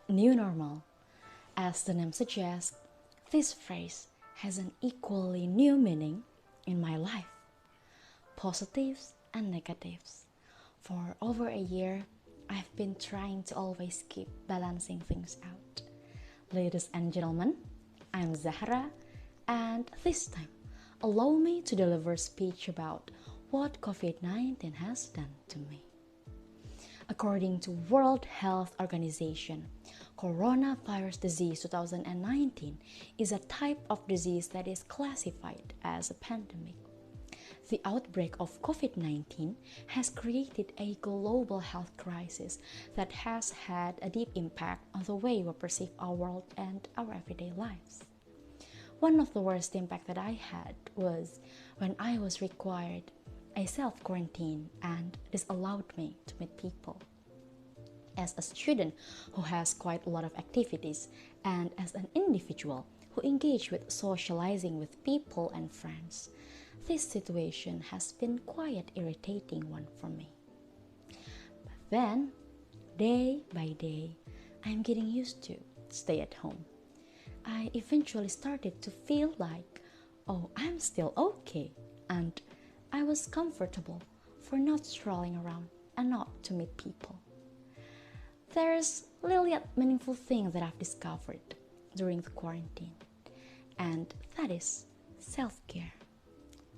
New normal. As the name suggests, this phrase has an equally new meaning in my life. Positives and negatives. For over a year, I've been trying to always keep balancing things out. Ladies and gentlemen, I'm Zahra, and this time, allow me to deliver a speech about what COVID-19 has done to me. According to World Health Organization, coronavirus disease 2019 is a type of disease that is classified as a pandemic. The outbreak of COVID-19 has created a global health crisis that has had a deep impact on the way we perceive our world and our everyday lives. One of the worst impacts that I had was when I was required a self-quarantine, and this allowed me to meet people. As a student who has quite a lot of activities, and as an individual who engage with socializing with people and friends, this situation has been quite irritating one for me. But then, day by day, I'm getting used to stay at home. I eventually started to feel like, oh, I'm still okay, and I was comfortable for not strolling around and not to meet people. There's little yet meaningful thing that I've discovered during the quarantine, and that is self-care.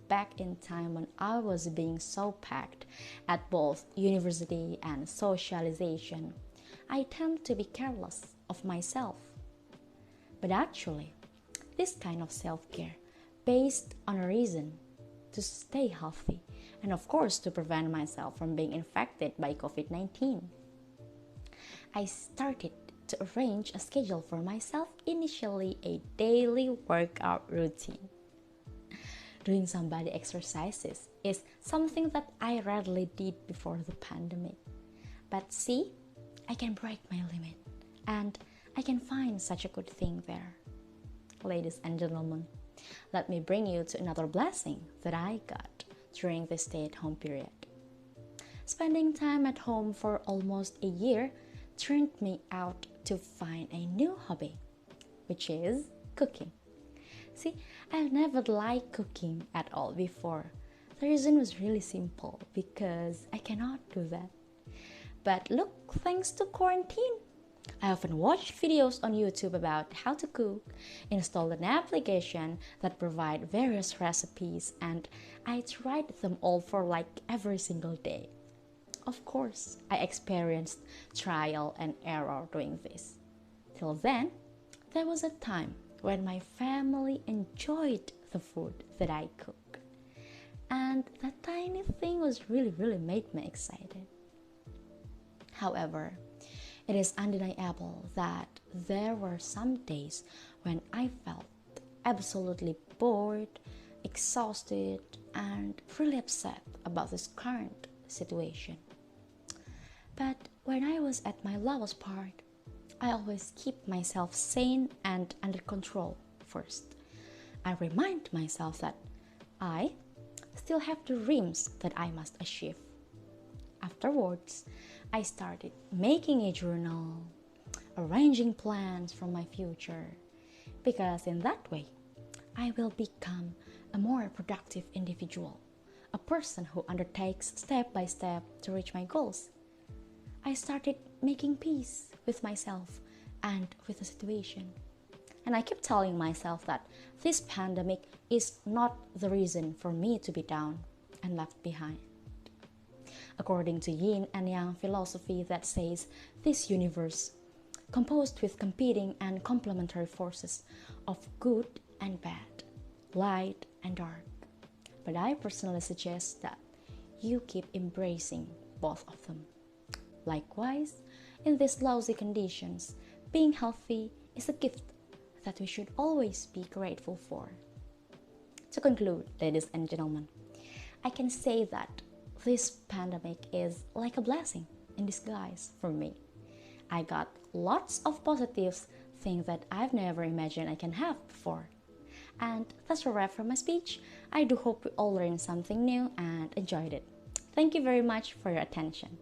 Back in time when I was being so packed at both university and socialization, I tend to be careless of myself. But actually, this kind of self-care based on a reason to stay healthy and of course to prevent myself from being infected by COVID-19. I started to arrange a schedule for myself, initially a daily workout routine. Doing some body exercises is something that I rarely did before the pandemic. But see, I can break my limit and I can find such a good thing there. Ladies and gentlemen, let me bring you to another blessing that I got during this stay-at-home period. Spending time at home for almost a year turned me out to find a new hobby, which is cooking. See, I've never liked cooking at all before. The reason was really simple, because I cannot do that. But look, thanks to quarantine, I often watch videos on YouTube about how to cook, installed an application that provide various recipes, and I tried them all for like every single day. Of course, I experienced trial and error doing this. Till then, there was a time when my family enjoyed the food that I cook. And that tiny thing was really made me excited. However, it is undeniable that there were some days when I felt absolutely bored, exhausted, and really upset about this current situation. But when I was at my lowest part, I always keep myself sane and under control first. I remind myself that I still have dreams that I must achieve. Afterwards, I started making a journal, arranging plans for my future, because in that way, I will become a more productive individual, a person who undertakes step by step to reach my goals. I started making peace with myself and with the situation. And I keep telling myself that this pandemic is not the reason for me to be down and left behind. According to yin and yang philosophy that says this universe, composed with competing and complementary forces of good and bad, light and dark. But I personally suggest that you keep embracing both of them. Likewise, in these lousy conditions, being healthy is a gift that we should always be grateful for. To conclude, ladies and gentlemen, I can say that this pandemic is like a blessing in disguise for me. I got lots of positive things that I've never imagined I can have before. And that's a wrap for my speech. I do hope we all learned something new and enjoyed it. Thank you very much for your attention.